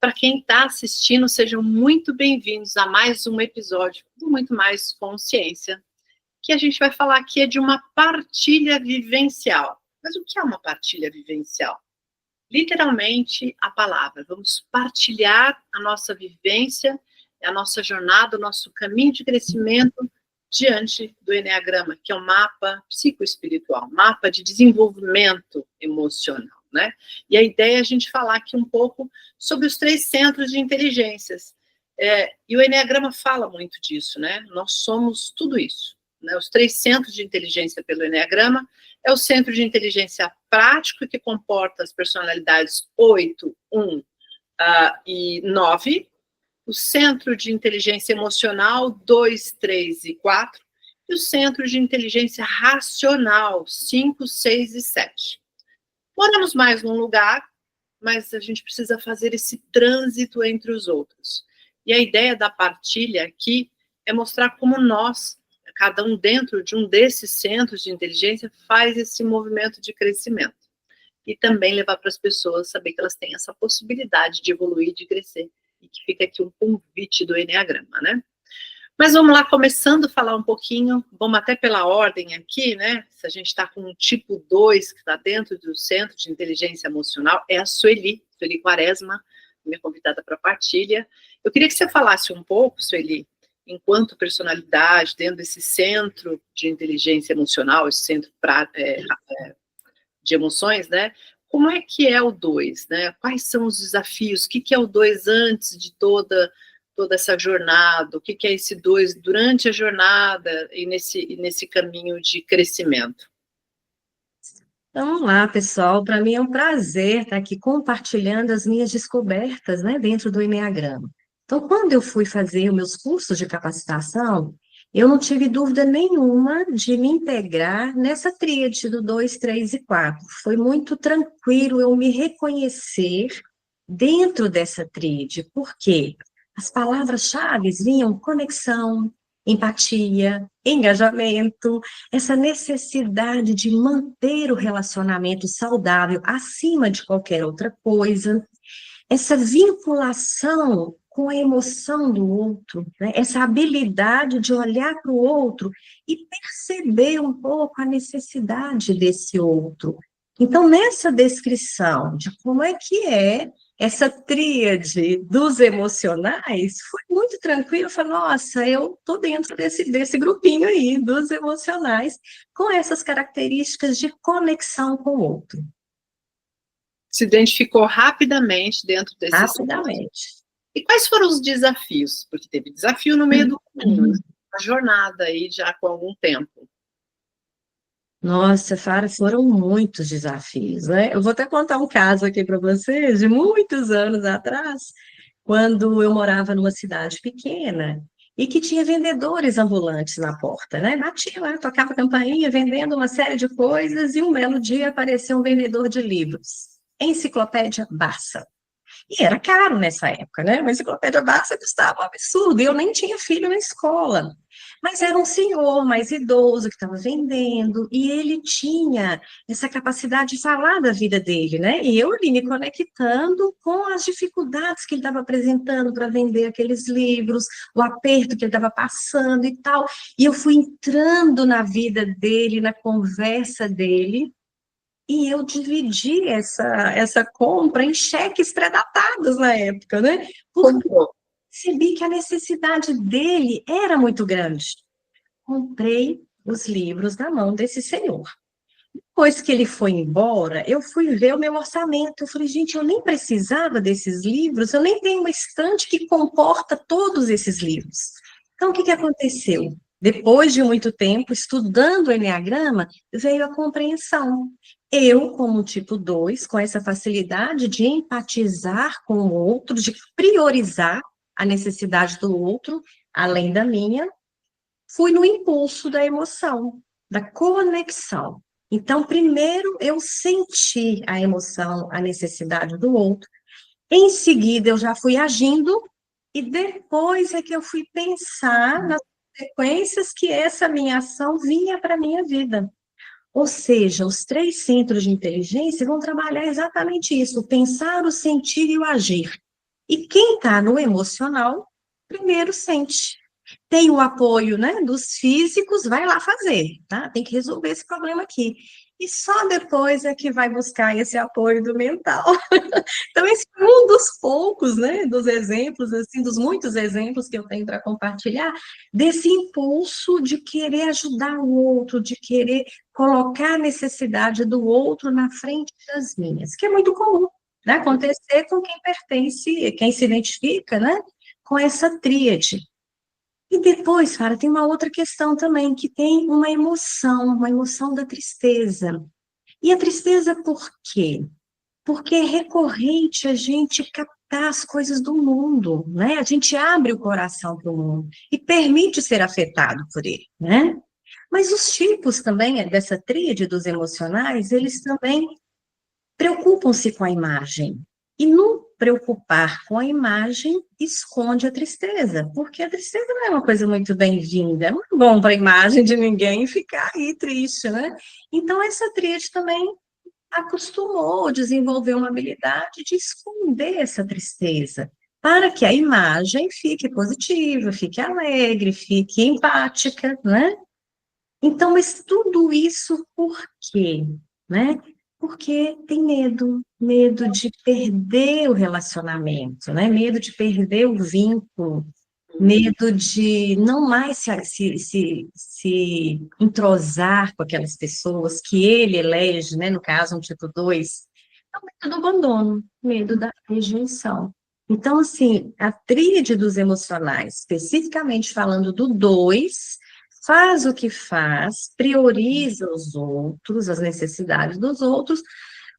Para quem está assistindo, sejam muito bem-vindos a mais um episódio do Muito Mais Consciência, que a gente vai falar aqui de uma partilha vivencial. Mas o que é uma partilha vivencial? Literalmente, a palavra. Vamos partilhar a nossa vivência, a nossa jornada, o nosso caminho de crescimento diante do Eneagrama, que é um mapa psicoespiritual, mapa de desenvolvimento emocional. Né? E a ideia é a gente falar aqui um pouco sobre os 3 centros de inteligências. E o Eneagrama fala muito disso, né? Nós somos tudo isso. Né? Os 3 centros de inteligência pelo Eneagrama é o centro de inteligência prático, que comporta as personalidades 8, 1 e 9, o centro de inteligência emocional 2, 3 e 4, e o centro de inteligência racional 5, 6 e 7. Moramos mais num lugar, mas a gente precisa fazer esse trânsito entre os outros. E a ideia da partilha aqui é mostrar como nós, cada um dentro de um desses centros de inteligência, faz esse movimento de crescimento. E também levar para as pessoas saber que elas têm essa possibilidade de evoluir, de crescer. E que fica aqui um convite do Eneagrama, né? Mas vamos lá, começando a falar um pouquinho, vamos até pela ordem aqui, né? Se a gente está com o tipo 2, que está dentro do Centro de Inteligência Emocional, é a Sueli Quaresma, minha convidada para partilha. Eu queria que você falasse um pouco, Sueli, enquanto personalidade, dentro desse Centro de Inteligência Emocional, esse centro de emoções, né? Como é que é o 2, né? Quais são os desafios? O que é o 2 antes de toda essa jornada? O que é esse 2 durante a jornada e nesse caminho de crescimento? Então, vamos lá, pessoal. Para mim é um prazer estar aqui compartilhando as minhas descobertas, né, dentro do Eneagrama. Então, quando eu fui fazer os meus cursos de capacitação, eu não tive dúvida nenhuma de me integrar nessa tríade do 2, 3 e 4. Foi muito tranquilo eu me reconhecer dentro dessa tríade, porque as palavras-chave vinham conexão, empatia, engajamento, essa necessidade de manter o relacionamento saudável acima de qualquer outra coisa, essa vinculação com a emoção do outro, né? Essa habilidade de olhar para o outro e perceber um pouco a necessidade desse outro. Então, nessa descrição de como é que é essa tríade dos emocionais, foi muito tranquilo. Eu falei, nossa, eu estou dentro desse grupinho aí, dos emocionais, com essas características de conexão com o outro. Se identificou rapidamente dentro desse Rapidamente. E quais foram os desafios? Porque teve desafio no meio do caminho, a jornada aí já com algum tempo. Nossa, Fara, foram muitos desafios, né? Eu vou até contar um caso aqui para vocês, de muitos anos atrás, quando eu morava numa cidade pequena e que tinha vendedores ambulantes na porta, né? Batia lá, tocava campainha, vendendo uma série de coisas, e um belo dia apareceu um vendedor de livros, Enciclopédia Barça. E era caro nessa época, né? Uma enciclopédia básica custava um absurdo, e eu nem tinha filho na escola. Mas era um senhor mais idoso que estava vendendo, e ele tinha essa capacidade de falar da vida dele, né? E eu ali me conectando com as dificuldades que ele estava apresentando para vender aqueles livros, o aperto que ele estava passando e tal. E eu fui entrando na vida dele, na conversa dele, e eu dividi essa compra em cheques pré-datados na época, né? Porque percebi que a necessidade dele era muito grande. Comprei os livros na mão desse senhor. Depois que ele foi embora, eu fui ver o meu orçamento. Eu falei, gente, eu nem precisava desses livros, eu nem tenho uma estante que comporta todos esses livros. Então, o que aconteceu? Depois de muito tempo estudando o Eneagrama, veio a compreensão. Eu, como tipo 2, com essa facilidade de empatizar com o outro, de priorizar a necessidade do outro, além da minha, fui no impulso da emoção, da conexão. Então, primeiro eu senti a emoção, a necessidade do outro, em seguida eu já fui agindo, e depois é que eu fui pensar nas consequências que essa minha ação vinha para a minha vida. Ou seja, os 3 centros de inteligência vão trabalhar exatamente isso: o pensar, o sentir e o agir. E quem está no emocional, primeiro sente. Tem o apoio, né, dos físicos, vai lá fazer, tá? Tem que resolver esse problema aqui. E só depois é que vai buscar esse apoio do mental. Então, esse é um dos poucos, né, dos exemplos, assim, dos muitos exemplos que eu tenho para compartilhar, desse impulso de querer ajudar o outro, de querer colocar a necessidade do outro na frente das minhas, que é muito comum, né, acontecer com quem pertence, quem se identifica, né, com essa tríade. E depois, cara, tem uma outra questão também, que tem uma emoção da tristeza. E a tristeza por quê? Porque é recorrente a gente captar as coisas do mundo, né? A gente abre o coração para o mundo e permite ser afetado por ele, né? Mas os tipos também dessa tríade dos emocionais, eles também preocupam-se com a imagem. E no preocupar com a imagem, esconde a tristeza, porque a tristeza não é uma coisa muito bem-vinda, não é bom para a imagem de ninguém ficar aí triste, né? Então, essa tríade também acostumou, desenvolveu uma habilidade de esconder essa tristeza, para que a imagem fique positiva, fique alegre, fique empática, né? Então, mas tudo isso por quê? Né? Porque tem medo, medo de perder o relacionamento, né? Medo de perder o vínculo, medo de não mais se entrosar com aquelas pessoas que ele elege, né? No caso, um tipo 2, é o medo do abandono, medo da rejeição. Então, assim, a tríade dos emocionais, especificamente falando do 2, faz o que faz, prioriza os outros, as necessidades dos outros,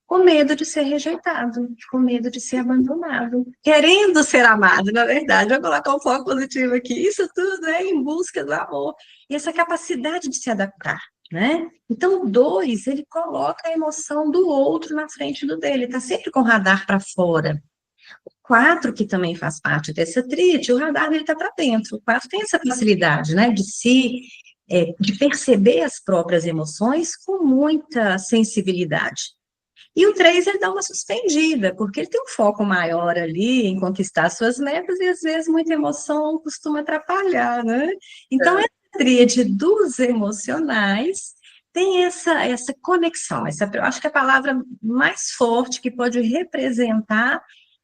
com medo de ser rejeitado, com medo de ser abandonado, querendo ser amado, na verdade, vou colocar um foco positivo aqui, isso tudo é em busca do amor, e essa capacidade de se adaptar, né? Então, o 2, ele coloca a emoção do outro na frente do dele, está sempre com o radar para fora. O 4, que também faz parte dessa tríade, o radar dele está para dentro. O 4 tem essa facilidade, né, de perceber as próprias emoções com muita sensibilidade. E o 3, ele dá uma suspendida, porque ele tem um foco maior ali em conquistar suas metas e, às vezes, muita emoção costuma atrapalhar, né? Então, essa tríade dos emocionais tem essa conexão, eu acho que a palavra mais forte que pode representar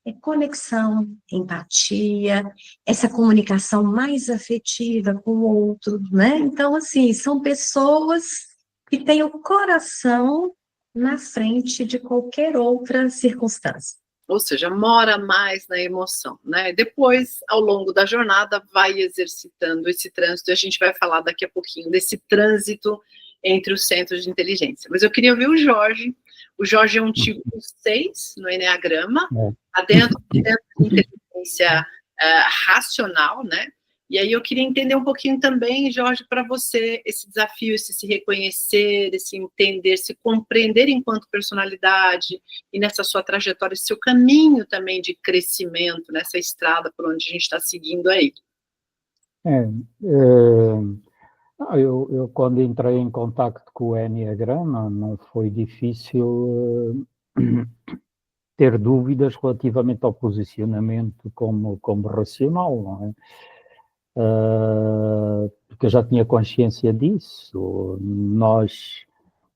é conexão, empatia, essa comunicação mais afetiva com o outro, né? Então, assim, são pessoas que têm o coração na frente de qualquer outra circunstância. Ou seja, mora mais na emoção, né? Depois, ao longo da jornada, vai exercitando esse trânsito, e a gente vai falar daqui a pouquinho desse trânsito entre os centros de inteligência. Mas eu queria ouvir o Jorge. O Jorge é um tipo 6 no Enneagrama, está dentro de inteligência racional, né? E aí eu queria entender um pouquinho também, Jorge, para você, esse desafio, esse se reconhecer, esse entender, se compreender enquanto personalidade, e nessa sua trajetória, esse seu caminho também de crescimento, nessa estrada por onde a gente está seguindo aí. Eu quando entrei em contacto com o Enneagrama, não foi difícil ter dúvidas relativamente ao posicionamento como racional, não é? Porque eu já tinha consciência disso.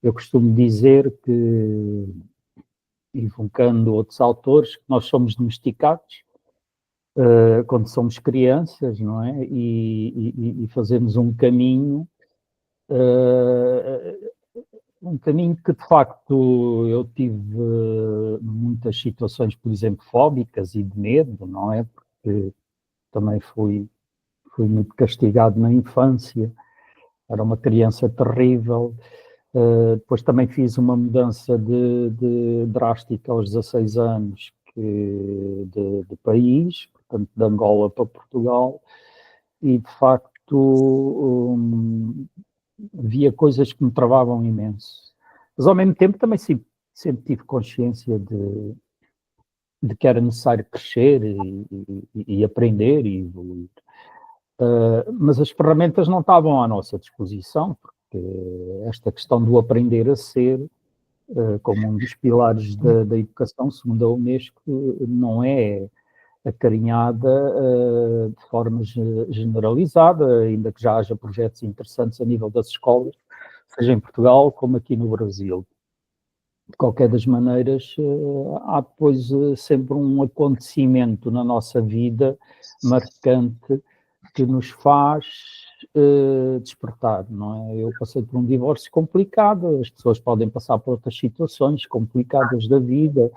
Eu costumo dizer que, invocando outros autores, que nós somos domesticados quando somos crianças, não é? E fazemos um caminho que, de facto, eu tive muitas situações, por exemplo, fóbicas e de medo, não é? Porque também fui muito castigado na infância, era uma criança terrível. Depois também fiz uma mudança de drástica aos 16 anos de país, portanto, de Angola para Portugal, e de facto havia coisas que me travavam imenso. Mas ao mesmo tempo também sempre tive consciência de que era necessário crescer e aprender e evoluir. Mas as ferramentas não estavam à nossa disposição, porque esta questão do aprender a ser, como um dos pilares da educação, segundo a Unesco, não é acarinhada de forma generalizada, ainda que já haja projetos interessantes a nível das escolas, seja em Portugal como aqui no Brasil. De qualquer das maneiras, há depois sempre um acontecimento na nossa vida marcante que nos faz despertar, não é? Eu passei por um divórcio complicado, as pessoas podem passar por outras situações complicadas da vida,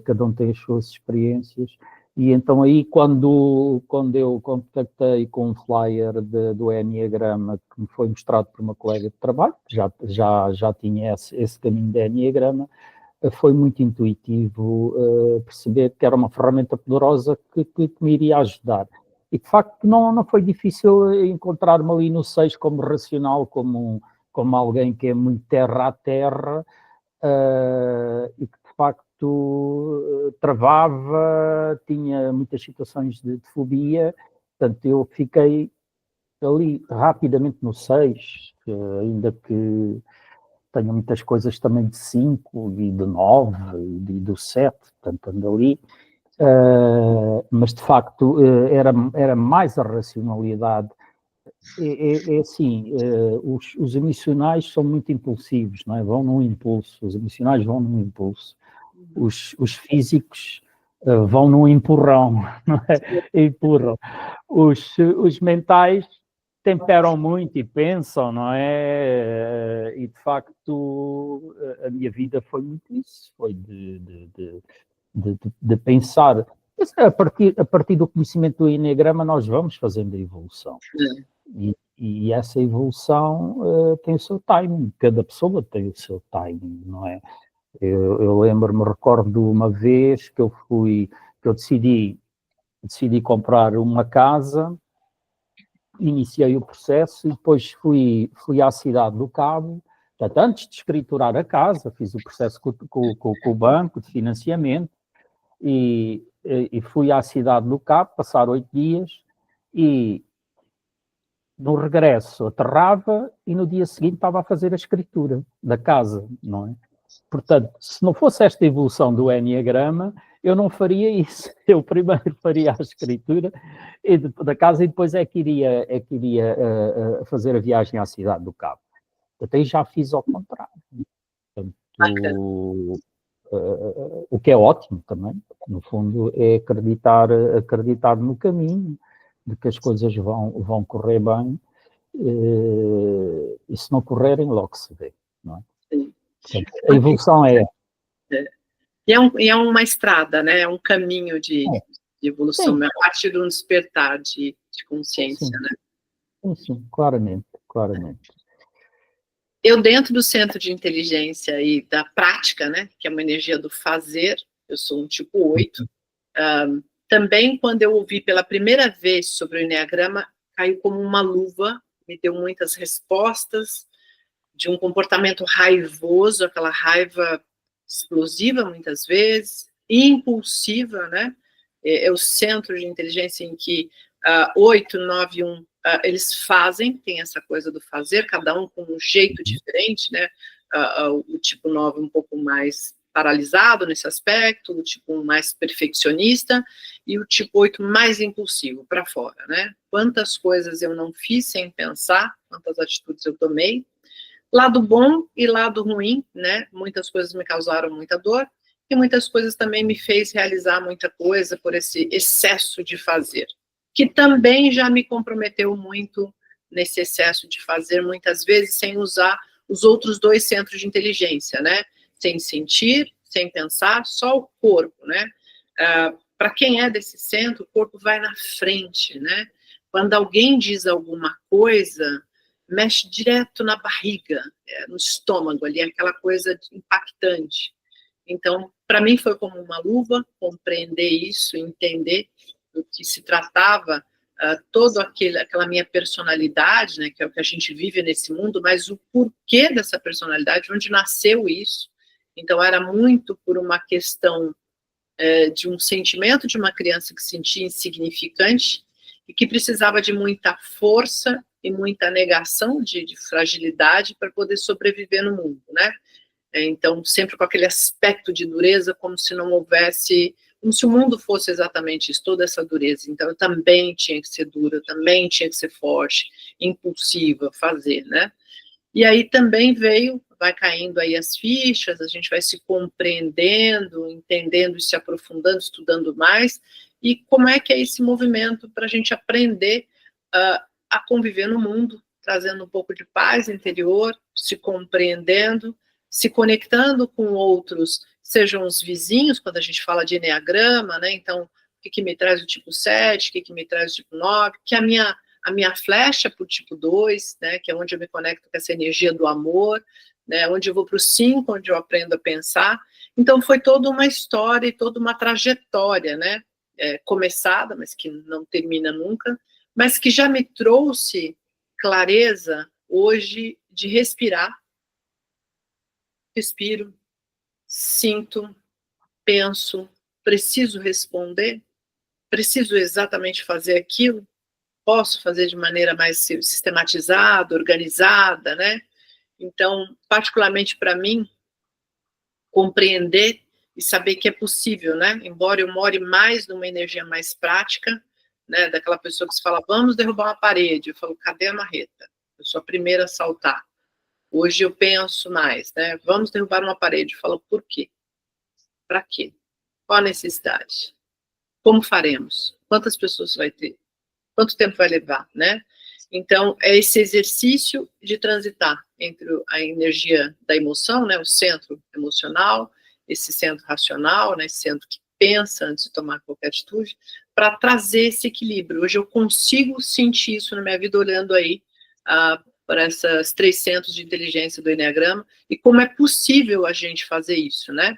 cada um tem as suas experiências, e então aí quando eu contactei com um flyer do Enneagrama que me foi mostrado por uma colega de trabalho, que já tinha esse caminho de Enneagrama, foi muito intuitivo perceber que era uma ferramenta poderosa que me iria ajudar. E de facto não foi difícil encontrar-me ali no 6 como racional, como alguém que é muito terra a terra, e que de facto travava, tinha muitas situações de fobia, portanto eu fiquei ali rapidamente no 6, ainda que tenho muitas coisas também de 5 e de 9 e do 7, portanto ando ali, mas de facto era mais a racionalidade. É assim, os emocionais são muito impulsivos, não é? Vão num impulso, os emocionais vão num impulso. Os físicos vão num empurrão, não é? Empurram. Os mentais temperam muito e pensam, não é? E de facto a minha vida foi muito isso, foi de pensar. A partir do conhecimento do Enneagrama nós vamos fazendo a evolução. E essa evolução tem o seu timing, cada pessoa tem o seu timing, não é? Eu recordo uma vez que eu decidi comprar uma casa, iniciei o processo e depois fui à cidade do Cabo, portanto, antes de escriturar a casa, fiz o processo com o banco de financiamento e fui à cidade do Cabo, passar 8 dias e no regresso aterrava e no dia seguinte estava a fazer a escritura da casa, não é? Portanto, se não fosse esta evolução do Enneagrama, eu não faria isso. Eu primeiro faria a escritura da casa e depois é que iria fazer a viagem à cidade do Cabo. Até já fiz ao contrário. Portanto, o que é ótimo também, no fundo, é acreditar no caminho, de que as coisas vão correr bem, e se não correrem, logo se vê, não é? Portanto, a evolução é... E é uma estrada, né? É um caminho de evolução, a partir de um despertar de consciência, sim. né? Sim, claramente. Eu, dentro do centro de inteligência e da prática, né, que é uma energia do fazer, eu sou um tipo 8, também quando eu ouvi pela primeira vez sobre o Enneagrama, caiu como uma luva, me deu muitas respostas de um comportamento raivoso, aquela raiva explosiva muitas vezes, impulsiva, né? É o centro de inteligência em que 8, 9, 1, eles fazem, tem essa coisa do fazer, cada um com um jeito diferente, né? O tipo 9 um pouco mais paralisado nesse aspecto, o tipo 1 mais perfeccionista e o tipo 8 mais impulsivo, para fora, né? Quantas coisas eu não fiz sem pensar, quantas atitudes eu tomei, lado bom e lado ruim, né? Muitas coisas me causaram muita dor e muitas coisas também me fez realizar muita coisa por esse excesso de fazer, que também já me comprometeu muito nesse excesso de fazer, muitas vezes sem usar os outros 2 centros de inteligência, né? Sem sentir, sem pensar, só o corpo, né? Para quem é desse centro, o corpo vai na frente, né? Quando alguém diz alguma coisa, mexe direto na barriga, no estômago ali, aquela coisa impactante. Então, para mim foi como uma luva, compreender isso, entender do que se tratava, toda aquela minha personalidade, né, que é o que a gente vive nesse mundo, mas o porquê dessa personalidade, onde nasceu isso. Então, era muito por uma questão de um sentimento de uma criança que se sentia insignificante e que precisava de muita força e muita negação de fragilidade para poder sobreviver no mundo, né? Então, sempre com aquele aspecto de dureza, como se não houvesse como se o mundo fosse exatamente isso, toda essa dureza. Então, eu também tinha que ser dura, eu também tinha que ser forte, impulsiva, fazer, né? E aí também vai caindo aí as fichas, a gente vai se compreendendo, entendendo e se aprofundando, estudando mais, e como é que é esse movimento para a gente aprender a conviver no mundo, trazendo um pouco de paz interior, se compreendendo, se conectando com outros, sejam os vizinhos, quando a gente fala de eneagrama, né? Então, o que me traz o tipo 7, o que me traz o tipo 9, que a minha flecha para o tipo 2, né, que é onde eu me conecto com essa energia do amor, né, onde eu vou para o 5, onde eu aprendo a pensar. Então, foi toda uma história e toda uma trajetória, né, começada, mas que não termina nunca, mas que já me trouxe clareza hoje de respirar. Respiro, sinto, penso, preciso responder, preciso exatamente fazer aquilo, posso fazer de maneira mais sistematizada, organizada, né? Então, particularmente para mim, compreender e saber que é possível, né? Embora eu more mais numa energia mais prática, né? Daquela pessoa que se fala, vamos derrubar uma parede. Eu falo, cadê a marreta? Eu sou a primeira a saltar. Hoje eu penso mais, né? Vamos derrubar uma parede. Eu falo, por quê? Para quê? Qual a necessidade? Como faremos? Quantas pessoas vai ter? Quanto tempo vai levar, né? Então, é esse exercício de transitar entre a energia da emoção, né, o centro emocional, esse centro racional, né, esse centro que pensa antes de tomar qualquer atitude, para trazer esse equilíbrio. Hoje eu consigo sentir isso na minha vida olhando aí para essas 3 centros de inteligência do Eneagrama e como é possível a gente fazer isso, né?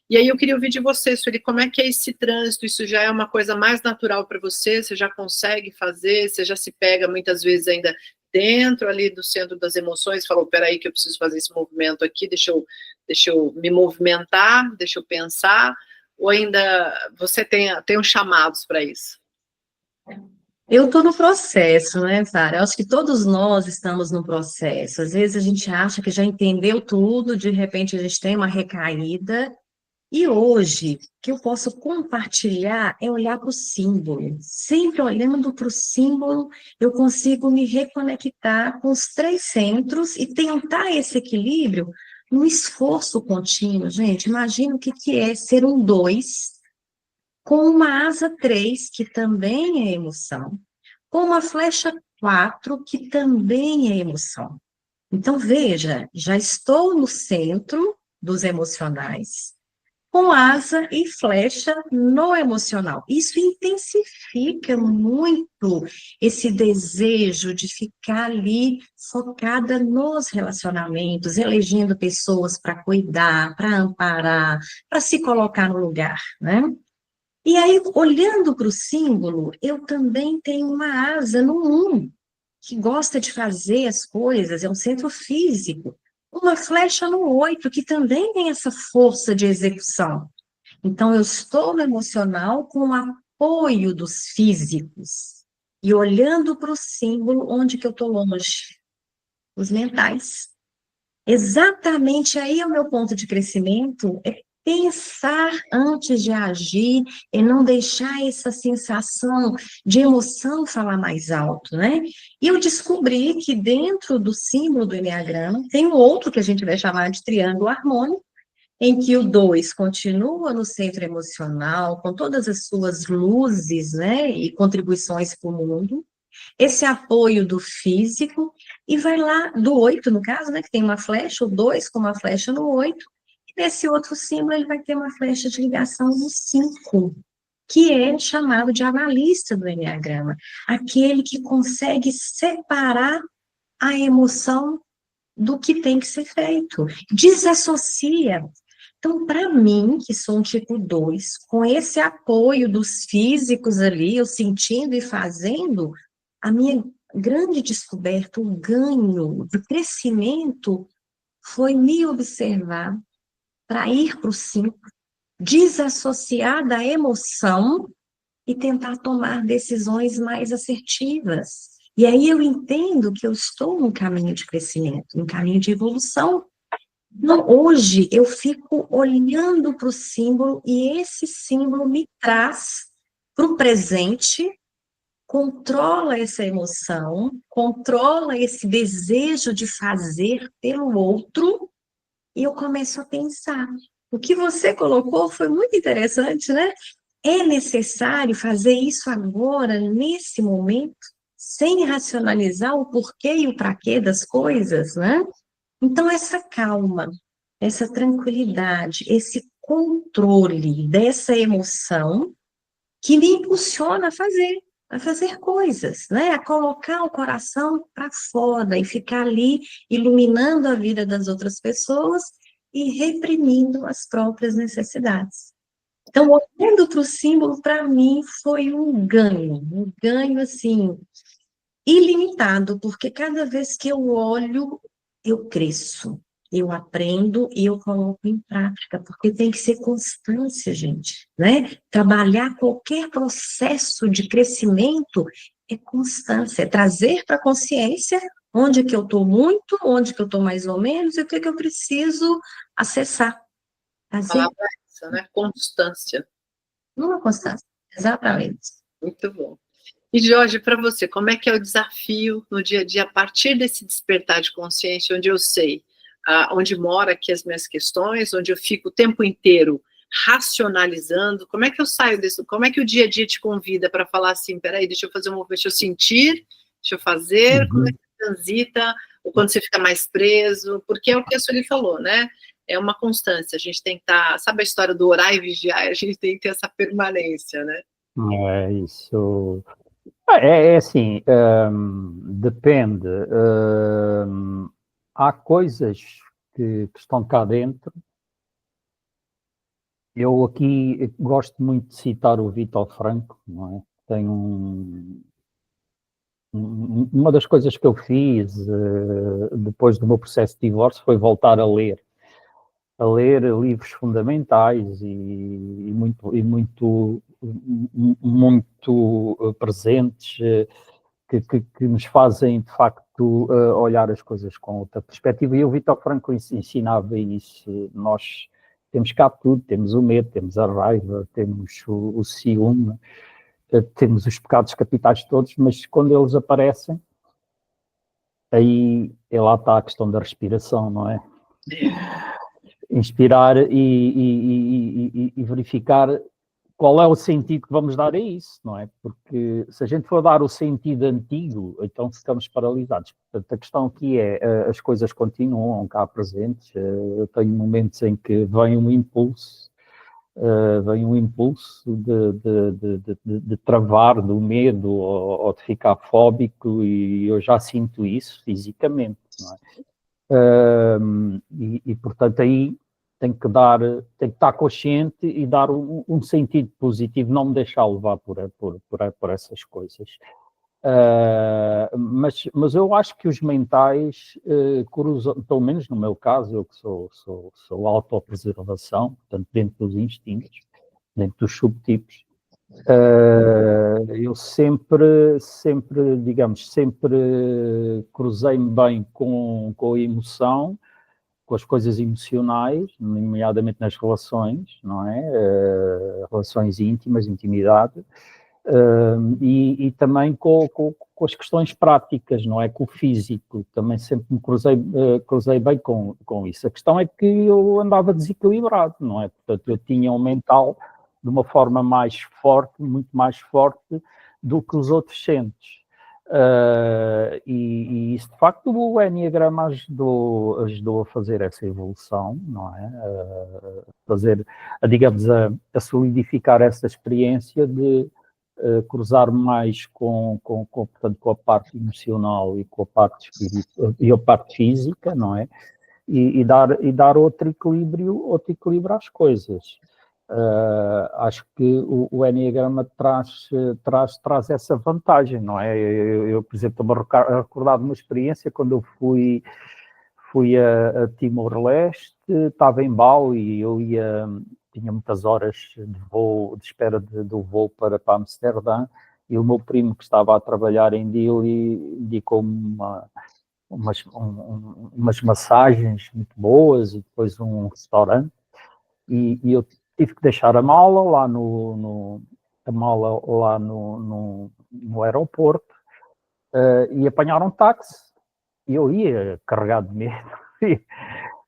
E aí eu queria ouvir de você, Sueli, como é que é esse trânsito? Isso já é uma coisa mais natural para você? Você já consegue fazer? Você já se pega muitas vezes ainda dentro ali do centro das emoções? Falou, peraí que eu preciso fazer esse movimento aqui, deixa eu me movimentar, deixa eu pensar? Ou ainda você tem uns chamados para isso? Eu estou no processo, né, Sara? Eu acho que todos nós estamos no processo. Às vezes a gente acha que já entendeu tudo, de repente a gente tem uma recaída. E hoje, o que eu posso compartilhar é olhar para o símbolo. Sempre olhando para o símbolo, eu consigo me reconectar com os 3 centros e tentar esse equilíbrio no esforço contínuo. Gente, imagina o que é ser um 2 com uma asa 3, que também é emoção, com uma flecha 4, que também é emoção. Então, veja, já estou no centro dos emocionais, com asa e flecha no emocional. Isso intensifica muito esse desejo de ficar ali focada nos relacionamentos, elegendo pessoas para cuidar, para amparar, para se colocar no lugar, né? E aí, olhando para o símbolo, eu também tenho uma asa no 1, que gosta de fazer as coisas, é um centro físico. Uma flecha no 8, que também tem essa força de execução. Então, eu estou no emocional com o apoio dos físicos. E olhando para o símbolo, onde que eu estou longe? Os mentais. Exatamente aí é o meu ponto de crescimento, é pensar antes de agir, e não deixar essa sensação de emoção falar mais alto, né? E eu descobri que dentro do símbolo do Eneagrama, tem um outro que a gente vai chamar de triângulo harmônico, em que o 2 continua no centro emocional, com todas as suas luzes, né, e contribuições para o mundo, esse apoio do físico, e vai lá, do 8, no caso, né, que tem uma flecha, o 2 com uma flecha no 8, e nesse outro símbolo ele vai ter uma flecha de ligação no 5, que é chamado de analista do Eneagrama, aquele que consegue separar a emoção do que tem que ser feito, desassocia. Então, para mim, que sou um tipo 2, com esse apoio dos físicos ali, eu sentindo e fazendo, a minha grande descoberta, o ganho de crescimento, foi me observar para ir para o 5, desassociar da emoção e tentar tomar decisões mais assertivas. E aí eu entendo que eu estou num caminho de crescimento, num caminho de evolução. Não, hoje eu fico olhando para o símbolo e esse símbolo me traz para o presente, controla essa emoção, controla esse desejo de fazer pelo outro, e eu começo a pensar. O que você colocou foi muito interessante, né? É necessário fazer isso agora, nesse momento, sem racionalizar o porquê e o para quê das coisas, né? Então, essa calma, essa tranquilidade, esse controle dessa emoção que me impulsiona a fazer coisas, né? A colocar o coração para fora e ficar ali iluminando a vida das outras pessoas e reprimindo as próprias necessidades. Então, olhando para o símbolo, para mim, foi um ganho, assim, ilimitado, porque cada vez que eu olho, eu cresço, eu aprendo e eu coloco em prática, porque tem que ser constância, gente, né? Trabalhar qualquer processo de crescimento é constância, é trazer para a consciência onde que eu estou muito, onde que eu estou mais ou menos, e o que que eu preciso acessar, A fazer palavra é essa, né? Constância. numa constância, exatamente. Muito bom. E, Jorge, para você, como é que é o desafio no dia a dia, a partir desse despertar de consciência, onde eu sei onde mora aqui as minhas questões, onde eu fico o tempo inteiro racionalizando, como é que eu saio disso? Como é que o dia a dia te convida para falar assim, peraí, deixa eu fazer um movimento, deixa eu sentir, deixa eu fazer, como é que transita, ou quando você fica mais preso, porque é o que a Sueli falou, né? É uma constância, a gente tem que estar, sabe a história do orar e vigiar, a gente tem que ter essa permanência, né? É isso. É assim, depende. Há coisas que estão cá dentro. Eu aqui gosto muito de citar o Vítor Franco, não é? Tem uma das coisas que eu fiz depois do meu processo de divórcio foi voltar a ler livros fundamentais e muito presentes que nos fazem, de facto, olhar as coisas com outra perspectiva. E o Vítor Franco ensinava isso. Nós temos cá tudo, temos o medo, temos a raiva, temos o ciúme, temos os pecados capitais todos, mas quando eles aparecem, aí lá está a questão da respiração, não é? Inspirar e verificar qual é o sentido que vamos dar a isso, não é? Porque se a gente for dar o sentido antigo, então ficamos paralisados. Portanto, a questão aqui é, as coisas continuam cá presentes, eu tenho momentos em que vem um impulso de travar do medo ou de ficar fóbico, e eu já sinto isso fisicamente, não é? Portanto, aí tem que estar consciente e dar um sentido positivo, não me deixar levar por essas coisas. Mas eu acho que os mentais cruzam, pelo menos no meu caso, eu que sou autopreservação, portanto, dentro dos instintos, dentro dos subtipos, eu sempre cruzei-me bem com a emoção, com as coisas emocionais, nomeadamente nas relações, não é? Relações íntimas, intimidade, e também com as questões práticas, não é? Com o físico, também sempre me cruzei bem com isso. A questão é que eu andava desequilibrado, não é? Portanto, eu tinha um mental de uma forma mais forte, muito mais forte do que os outros centros. E isso, de facto, o Enneagrama ajudou a fazer essa evolução, não é? Digamos, a solidificar essa experiência de cruzar mais portanto, com a parte emocional e com a parte espiritual e a parte física, não é? E dar outro equilíbrio às coisas. Acho que o Enneagrama traz essa vantagem, não é? Eu por exemplo, estou-me a recordar de uma experiência quando eu fui a Timor-Leste, estava em Bali e tinha muitas horas de espera do voo para Amsterdã, e o meu primo, que estava a trabalhar em Dili, indicou-me umas massagens muito boas e depois um restaurante. E eu tive que deixar a mala lá no aeroporto e apanhar um táxi. E eu ia carregado de medo,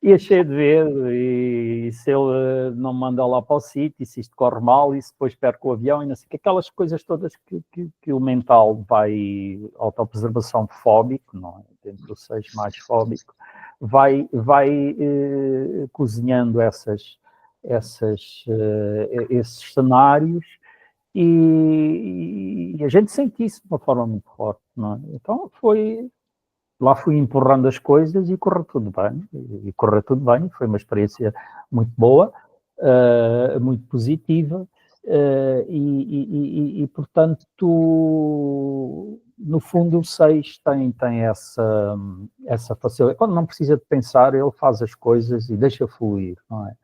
ia cheio de medo, e se ele não me manda lá para o sítio, e se isto corre mal, e se depois perco o avião, e não sei o que, aquelas coisas todas que o mental vai, autopreservação fóbico, não é? Dentro do seja mais fóbico, vai cozinhando esses cenários, e a gente sente isso de uma forma muito forte, não é? Então lá fui empurrando as coisas e correu tudo bem, foi uma experiência muito boa, muito positiva, e portanto, no fundo o 6 tem essa facilidade. Quando não precisa de pensar, ele faz as coisas e deixa fluir, não é?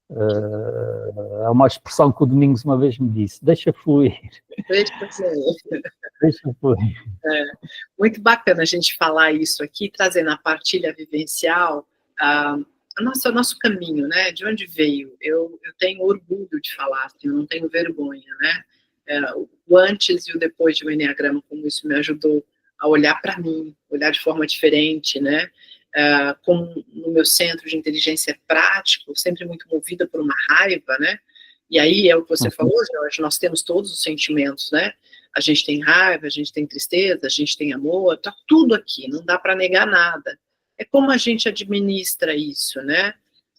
É uma expressão que o Domingos uma vez me disse: deixa fluir. Deixa fluir. Muito bacana a gente falar isso aqui, trazendo a partilha vivencial, o nosso caminho, né? De onde veio. Eu tenho orgulho de falar, assim, eu não tenho vergonha, né? O antes e o depois do Enneagrama, como isso me ajudou a olhar para mim, olhar de forma diferente, né? Como no meu centro de inteligência é prático, sempre muito movida por uma raiva, né? E aí é o que você falou, Jorge, nós temos todos os sentimentos, né? A gente tem raiva, a gente tem tristeza, a gente tem amor, tá tudo aqui, não dá para negar nada. É como a gente administra isso, né?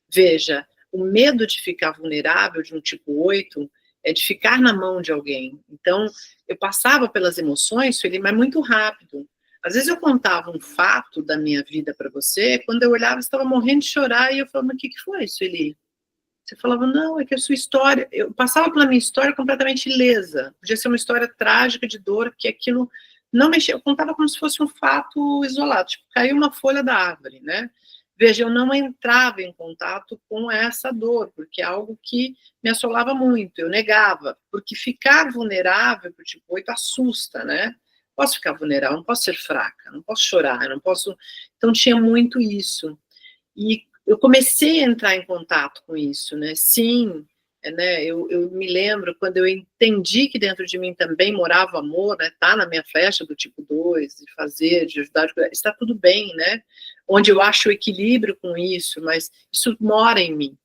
Veja, o medo de ficar vulnerável de um tipo 8 é de ficar na mão de alguém. Então, eu passava pelas emoções, Sueli, mas muito rápido. Às vezes eu contava um fato da minha vida para você, quando eu olhava, você estava morrendo de chorar, e eu falava, mas o que foi, Sueli? Você falava, não, é que a sua história... Eu passava pela minha história completamente ilesa. Podia ser uma história trágica de dor, que aquilo não mexia. Eu contava como se fosse um fato isolado, tipo, caiu uma folha da árvore, né? Veja, eu não entrava em contato com essa dor, porque é algo que me assolava muito, eu negava, porque ficar vulnerável para o tipo 8 assusta, né? Posso ficar vulnerável, não posso ser fraca, não posso chorar, não posso... Então tinha muito isso. E eu comecei a entrar em contato com isso, né? Sim, né? Eu me lembro quando eu entendi que dentro de mim também morava amor, né? Tá na minha flecha do tipo 2, de fazer, de ajudar, está tudo bem, né? Onde eu acho o equilíbrio com isso, mas isso mora em mim.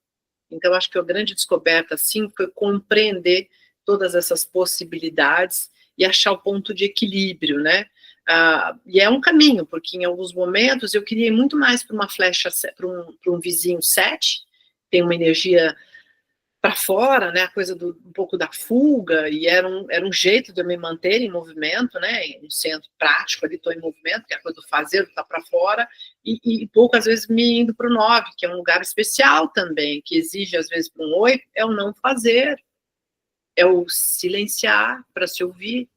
Então, acho que a grande descoberta, assim, foi compreender todas essas possibilidades e achar o ponto de equilíbrio, né? E é um caminho, porque em alguns momentos eu queria ir muito mais para uma flecha, para um vizinho 7, tem uma energia para fora, né, a coisa um pouco da fuga, e era um jeito de eu me manter em movimento, né, um centro prático ali, estou em movimento, que é a coisa do fazer, está para fora, e poucas vezes me indo para o 9, que é um lugar especial também, que exige às vezes para um 8, é o não fazer, é o silenciar para se ouvir,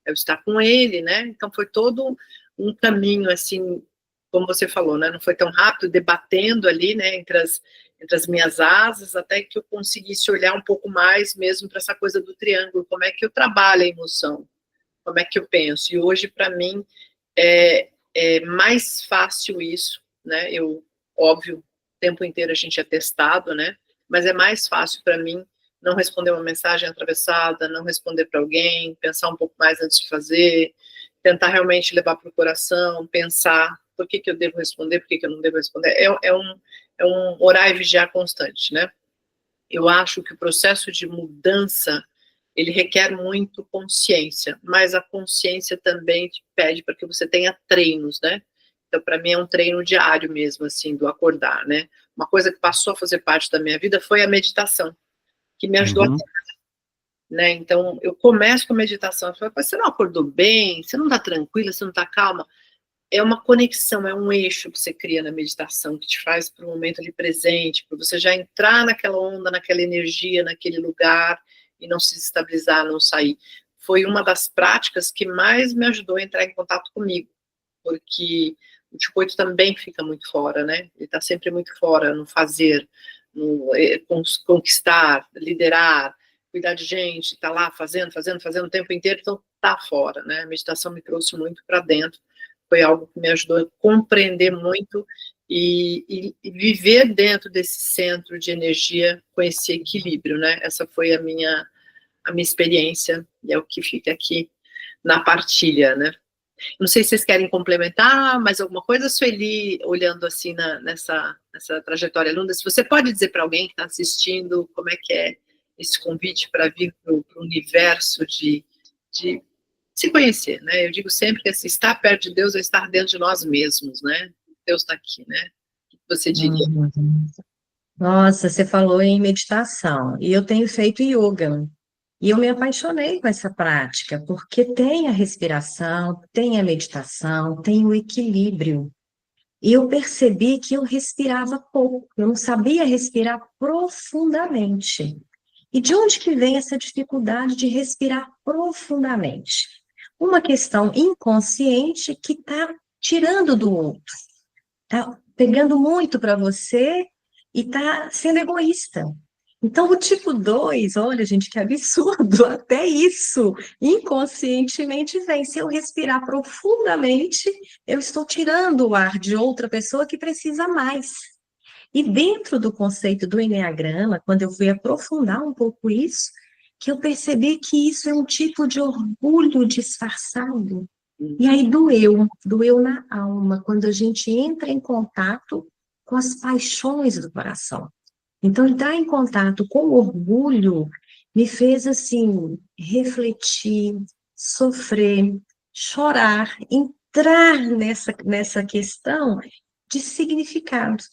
é o estar com ele, né, então foi todo um caminho, assim, como você falou, né, não foi tão rápido, debatendo ali, né, entre as minhas asas, até que eu conseguisse olhar um pouco mais mesmo para essa coisa do triângulo, como é que eu trabalho a emoção, como é que eu penso, e hoje para mim é mais fácil isso, né, óbvio, o tempo inteiro a gente é testado, né, mas é mais fácil para mim não responder uma mensagem atravessada, não responder para alguém, pensar um pouco mais antes de fazer, tentar realmente levar para o coração, pensar por que eu devo responder, por que eu não devo responder, é um orar e vigiar constante, né? Eu acho que o processo de mudança, ele requer muito consciência, mas a consciência também te pede para que você tenha treinos, né? Então, para mim, é um treino diário mesmo, assim, do acordar, né? Uma coisa que passou a fazer parte da minha vida foi a meditação, que me ajudou a ter, né? Então, eu começo com a meditação, eu falo, você não acordou bem? Você não está tranquila? Você não está calma? É uma conexão, é um eixo que você cria na meditação, que te faz para o momento ali presente, para você já entrar naquela onda, naquela energia, naquele lugar, e não se estabilizar, não sair. Foi uma das práticas que mais me ajudou a entrar em contato comigo, porque o tipo 8 também fica muito fora, né? Ele está sempre muito fora no fazer, no conquistar, liderar, cuidar de gente, está lá fazendo o tempo inteiro, então está fora, né? A meditação me trouxe muito para dentro, foi algo que me ajudou a compreender muito e viver dentro desse centro de energia com esse equilíbrio, né? Essa foi a minha experiência, e é o que fica aqui na partilha, né? Não sei se vocês querem complementar mais alguma coisa, Sueli, olhando assim nessa trajetória Lunda, se você pode dizer para alguém que está assistindo como é que é esse convite para vir para o universo de se conhecer, né? Eu digo sempre que assim, estar perto de Deus é estar dentro de nós mesmos, né? Deus está aqui, né? O que você diria? Nossa, você falou em meditação, e eu tenho feito yoga. E eu me apaixonei com essa prática, porque tem a respiração, tem a meditação, tem o equilíbrio. E eu percebi que eu respirava pouco, eu não sabia respirar profundamente. E de onde que vem essa dificuldade de respirar profundamente? Uma questão inconsciente que está tirando do outro, está pegando muito para você e está sendo egoísta. Então, o tipo 2, olha, gente, que absurdo, até isso, inconscientemente vem. Se eu respirar profundamente, eu estou tirando o ar de outra pessoa que precisa mais. E dentro do conceito do enneagrama, quando eu fui aprofundar um pouco isso, que eu percebi que isso é um tipo de orgulho disfarçado. E aí doeu na alma, quando a gente entra em contato com as paixões do coração. Então, entrar em contato com o orgulho me fez, assim, refletir, sofrer, chorar, entrar nessa questão de significado.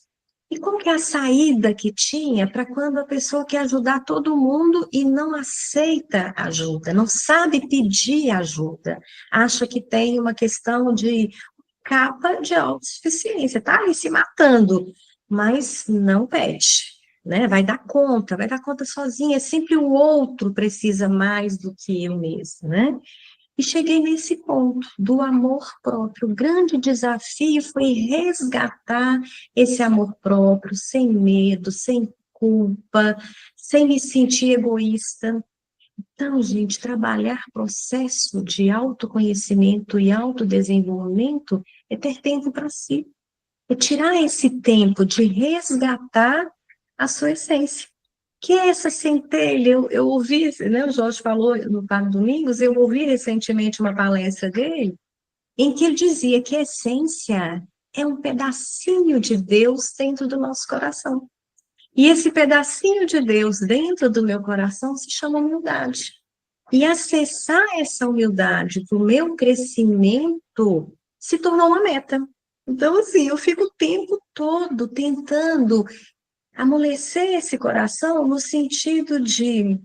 E qual que é a saída que tinha para quando a pessoa quer ajudar todo mundo e não aceita ajuda, não sabe pedir ajuda, acha que tem uma questão de capa de autossuficiência, tá ali se matando, mas não pede, né? Vai dar conta sozinha, sempre o outro precisa mais do que eu mesma, né? E cheguei nesse ponto do amor próprio. O grande desafio foi resgatar esse amor próprio, sem medo, sem culpa, sem me sentir egoísta. Então, gente, trabalhar processo de autoconhecimento e autodesenvolvimento é ter tempo para si. É tirar esse tempo de resgatar a sua essência. Que é essa centelha? Eu ouvi, né, o Jorge falou no Padre Domingos, eu ouvi recentemente uma palestra dele, em que ele dizia que a essência é um pedacinho de Deus dentro do nosso coração. E esse pedacinho de Deus dentro do meu coração se chama humildade. E acessar essa humildade para o meu crescimento se tornou uma meta. Então, assim, eu fico o tempo todo tentando amolecer esse coração no sentido de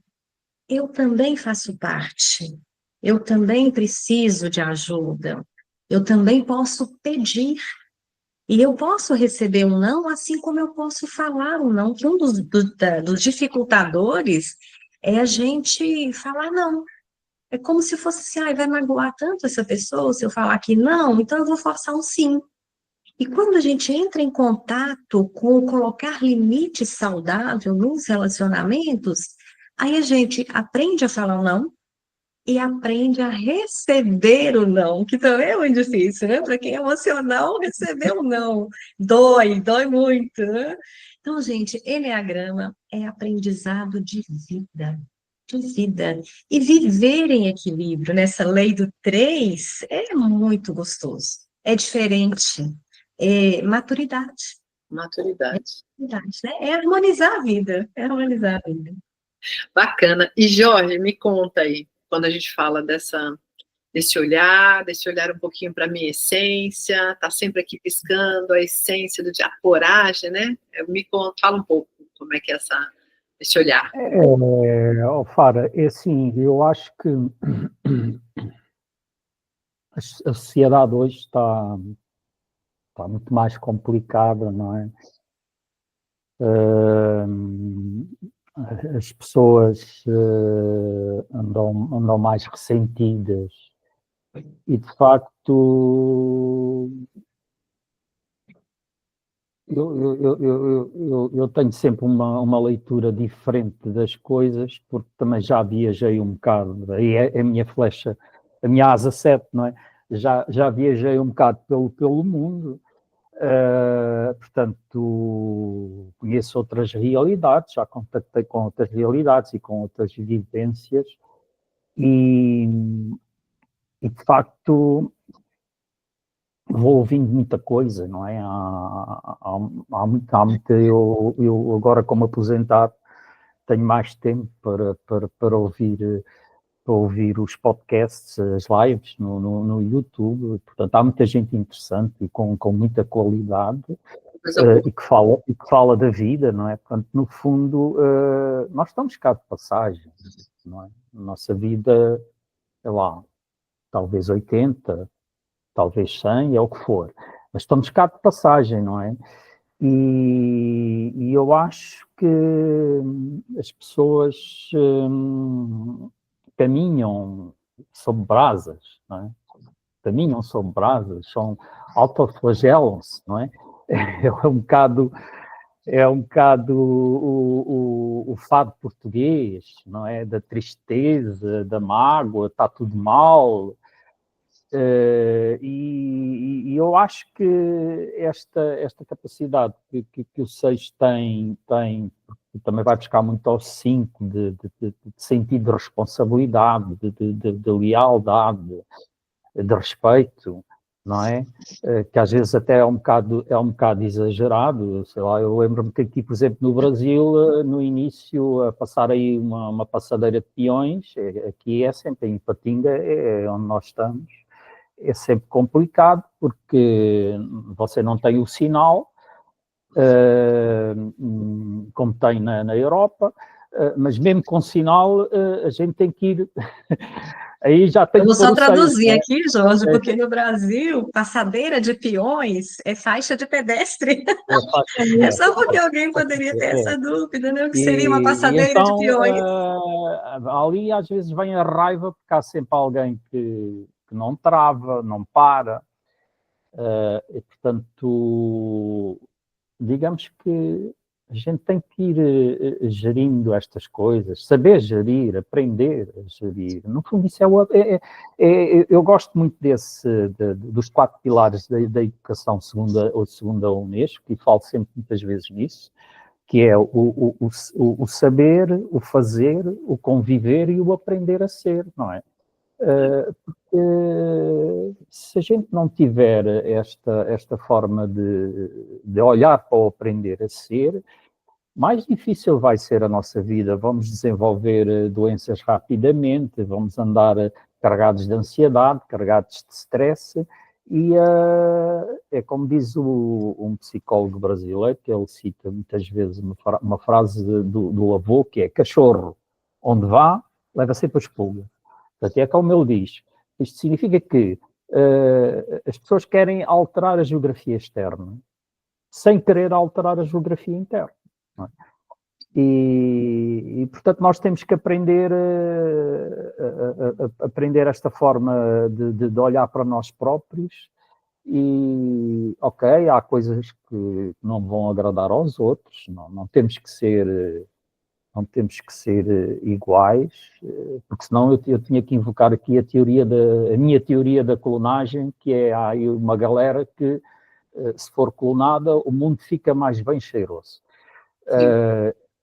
eu também faço parte, eu também preciso de ajuda, eu também posso pedir, e eu posso receber um não, assim como eu posso falar um não, que um dos dificultadores é a gente falar não. É como se fosse assim, vai magoar tanto essa pessoa se eu falar que não, então eu vou forçar um sim. E quando a gente entra em contato com colocar limite saudável nos relacionamentos, aí a gente aprende a falar o não e aprende a receber o não, que também é muito difícil, né? Para quem é emocional, receber o não dói muito, né? Então, gente, enneagrama é aprendizado de vida. De vida. E viver em equilíbrio nessa lei do 3 é muito gostoso. É diferente. É maturidade. Maturidade. Né? É harmonizar a vida. É harmonizar a vida. Bacana. E Jorge, me conta aí, quando a gente fala desse olhar um pouquinho para a minha essência, tá sempre aqui piscando, a essência a coragem, né? Me conta, fala um pouco como é que é esse olhar. Fara, é assim, eu acho que a sociedade hoje está muito mais complicada, não é? As pessoas andam mais ressentidas e, de facto, eu tenho sempre uma leitura diferente das coisas, porque também já viajei um bocado, aí é a minha flecha, a minha asa 7, não é? já viajei um bocado pelo mundo, portanto, conheço outras realidades, já contactei com outras realidades e com outras vivências, e de facto vou ouvindo muita coisa, não é? Há muita, eu agora como aposentado tenho mais tempo para ouvir os podcasts, as lives no YouTube, portanto há muita gente interessante e com muita qualidade, e que fala da vida, não é? Portanto, no fundo, nós estamos cá de passagem, não é? Nossa vida, sei lá, talvez 80, talvez 100, é o que for, mas estamos cá de passagem, não é? E eu acho que as pessoas caminham sob brasas, não é? Caminham sob brasas, autoflagelam-se, não é? É um bocado o fado português, não é? Da tristeza, da mágoa, está tudo mal. E eu acho que esta capacidade que o 6 tem, também vai buscar muito ao 5, de sentido de responsabilidade, de lealdade, de respeito, não é? Que às vezes até é um bocado exagerado, sei lá, eu lembro-me que aqui, por exemplo, no Brasil, no início, a passar aí uma passadeira de peões, aqui é sempre em Ipatinga, é onde nós estamos, é sempre complicado, porque você não tem o sinal, como tem na Europa, mas mesmo com sinal, a gente tem que ir... Aí já tem Eu vou que pôr só o traduzir 6, aqui, Jorge, porque no Brasil, passadeira de peões é faixa de pedestre. Só porque alguém poderia ter essa dúvida, né? O que seria uma E passadeira de então, peões? ali às vezes vem a raiva, porque há sempre alguém que não trava, não para, e portanto, digamos que a gente tem que ir gerindo estas coisas, saber gerir, aprender a gerir. No fundo, isso eu gosto muito dos 4 pilares da educação segundo a Unesco, e falo sempre muitas vezes nisso, que é o saber, o fazer, o conviver e o aprender a ser, não é? Porque se a gente não tiver esta forma de olhar para o aprender a ser, mais difícil vai ser a nossa vida. Vamos desenvolver doenças rapidamente, vamos andar carregados de ansiedade, carregados de stress, e é como diz um psicólogo brasileiro, que ele cita muitas vezes uma frase do avô, que é: cachorro, onde vá, leva sempre as pulgas. Portanto, é como ele diz. Isto significa que as pessoas querem alterar a geografia externa sem querer alterar a geografia interna. Não é? E, portanto, nós temos que aprender esta forma de olhar para nós próprios. E, ok, há coisas que não vão agradar aos outros, não temos que ser iguais, porque senão eu tinha que invocar aqui a minha teoria da clonagem, que é, há aí uma galera que, se for clonada, o mundo fica mais bem cheiroso.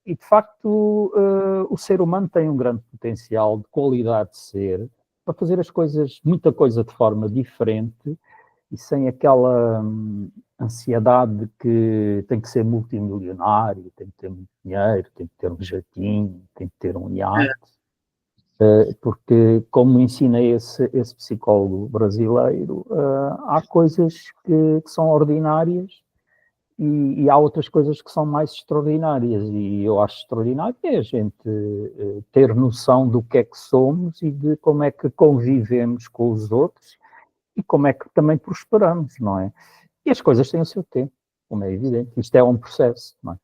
E, de facto, o ser humano tem um grande potencial de qualidade de ser, para fazer as coisas, muita coisa de forma diferente, e sem aquela ansiedade de que tem que ser multimilionário, tem que ter muito dinheiro, tem que ter um jatinho, tem que ter um iate, porque, como ensina esse psicólogo brasileiro, há coisas que são ordinárias e há outras coisas que são mais extraordinárias, e eu acho extraordinário a gente ter noção do que é que somos e de como é que convivemos com os outros, e como é que também prosperamos, não é? E as coisas têm o seu tempo, como é evidente. Isto é um processo, não é?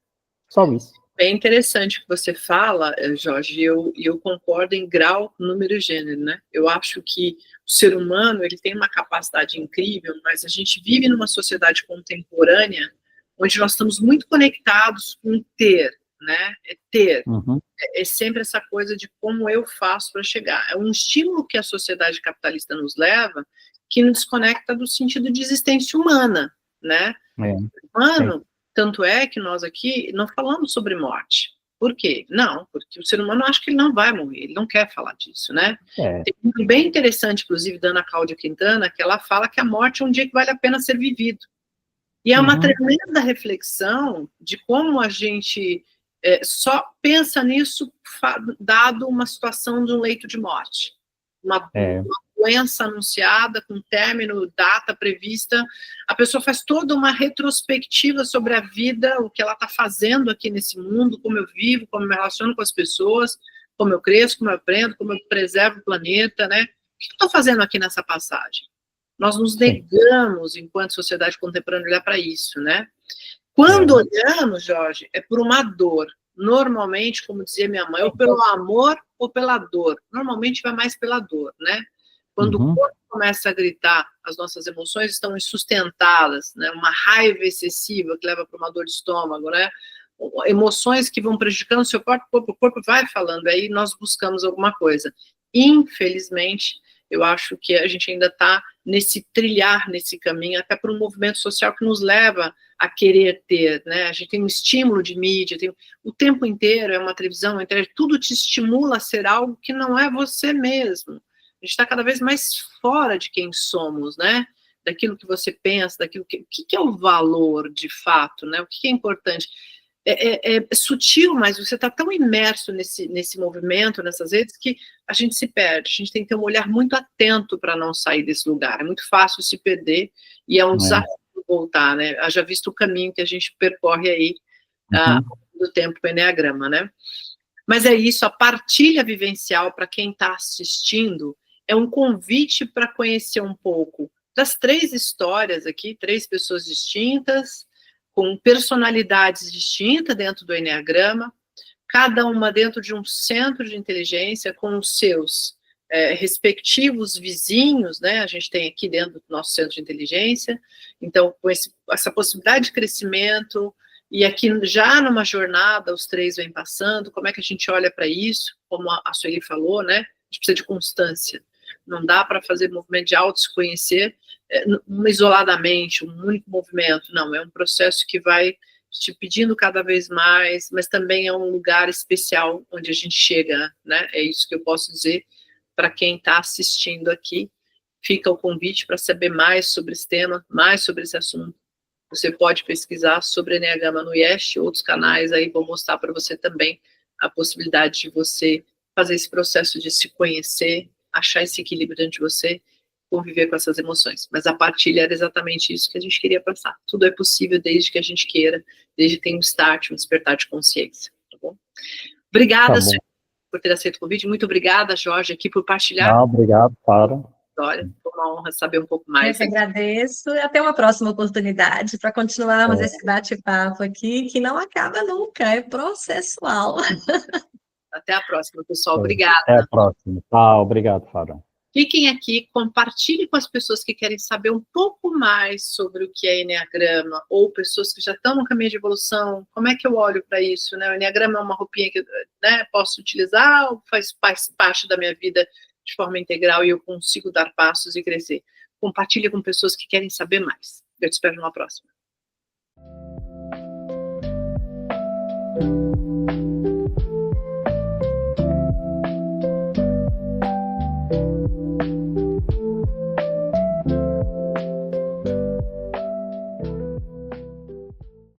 Só isso. Bem interessante o que você fala, Jorge, e eu concordo em grau, número e gênero, né? Eu acho que o ser humano, ele tem uma capacidade incrível, mas a gente vive numa sociedade contemporânea onde nós estamos muito conectados com o ter, né? É ter. Uhum. É sempre essa coisa de como eu faço para chegar. É um estímulo que a sociedade capitalista nos leva, que nos desconecta do sentido de existência humana, né? Humano, tanto é que nós aqui não falamos sobre morte. Por quê? Não, porque o ser humano acha que ele não vai morrer, ele não quer falar disso, né? Tem um bem interessante, inclusive, da Ana Cláudia Quintana, que ela fala que a morte é um dia que vale a pena ser vivido. E é uma tremenda reflexão de como a gente só pensa nisso dado uma situação de um leito de morte. Uma doença anunciada, com término, data prevista, a pessoa faz toda uma retrospectiva sobre a vida, o que ela está fazendo aqui nesse mundo, como eu vivo, como eu me relaciono com as pessoas, como eu cresço, como eu aprendo, como eu preservo o planeta, né? O que eu estou fazendo aqui nessa passagem? Nós nos negamos, enquanto sociedade contemporânea, olhar para isso, né? Quando olhamos, Jorge, é por uma dor. Normalmente, como dizia minha mãe, ou pelo amor ou pela dor. Normalmente vai mais pela dor, né? Quando o corpo começa a gritar, as nossas emoções estão insustentadas, né? Uma raiva excessiva que leva para uma dor de estômago, né? Emoções que vão prejudicando o seu corpo, o corpo vai falando, aí nós buscamos alguma coisa. Infelizmente, eu acho que a gente ainda está nesse trilhar, nesse caminho, até por um movimento social que nos leva a querer ter, né? A gente tem um estímulo de mídia, tem o tempo inteiro, é uma televisão, a internet, tudo te estimula a ser algo que não é você mesmo. A gente está cada vez mais fora de quem somos, né? Daquilo que você pensa, daquilo que... O que é o valor, de fato, né? O que é importante? É sutil, mas você está tão imerso nesse movimento, nessas redes, que a gente se perde. A gente tem que ter um olhar muito atento para não sair desse lugar. É muito fácil se perder e é um desafio voltar, né? Haja visto o caminho que a gente percorre aí do tempo do Eneagrama, né? Mas é isso, a partilha vivencial para quem está assistindo é um convite para conhecer um pouco das 3 histórias aqui, 3 pessoas distintas, com personalidades distintas dentro do Eneagrama, cada uma dentro de um centro de inteligência com os seus respectivos vizinhos, né? A gente tem aqui dentro do nosso centro de inteligência, então com essa possibilidade de crescimento, e aqui já numa jornada os 3 vêm passando, como é que a gente olha para isso, como a Sueli falou, né? A gente precisa de constância, não dá para fazer movimento de auto-se-conhecer isoladamente, um único movimento, não, é um processo que vai te pedindo cada vez mais, mas também é um lugar especial onde a gente chega, né? É isso que eu posso dizer para quem está assistindo aqui. Fica o convite para saber mais sobre esse tema, mais sobre esse assunto. Você pode pesquisar sobre Eneagrama no IESH, outros canais aí vou mostrar para você também a possibilidade de você fazer esse processo de se conhecer, achar esse equilíbrio dentro de você, conviver com essas emoções. Mas a partilha era exatamente isso que a gente queria passar. Tudo é possível desde que a gente queira, desde que tenha um start, um despertar de consciência, tá bom? Obrigada, Tá bom. por ter aceito o convite. Muito obrigada, Jorge, aqui por partilhar. Obrigado, Sara. História. Foi uma honra saber um pouco mais. Eu que agradeço e até uma próxima oportunidade para continuarmos esse bate-papo aqui, que não acaba nunca, é processual. Até a próxima, pessoal. Obrigada. Até a próxima. Obrigado, Sara. Fiquem aqui, compartilhem com as pessoas que querem saber um pouco mais sobre o que é Eneagrama, ou pessoas que já estão no caminho de evolução. Como é que eu olho para isso, né? O Eneagrama é uma roupinha que, né, posso utilizar, ou faz parte da minha vida de forma integral e eu consigo dar passos e crescer. Compartilhe com pessoas que querem saber mais. Eu te espero numa próxima.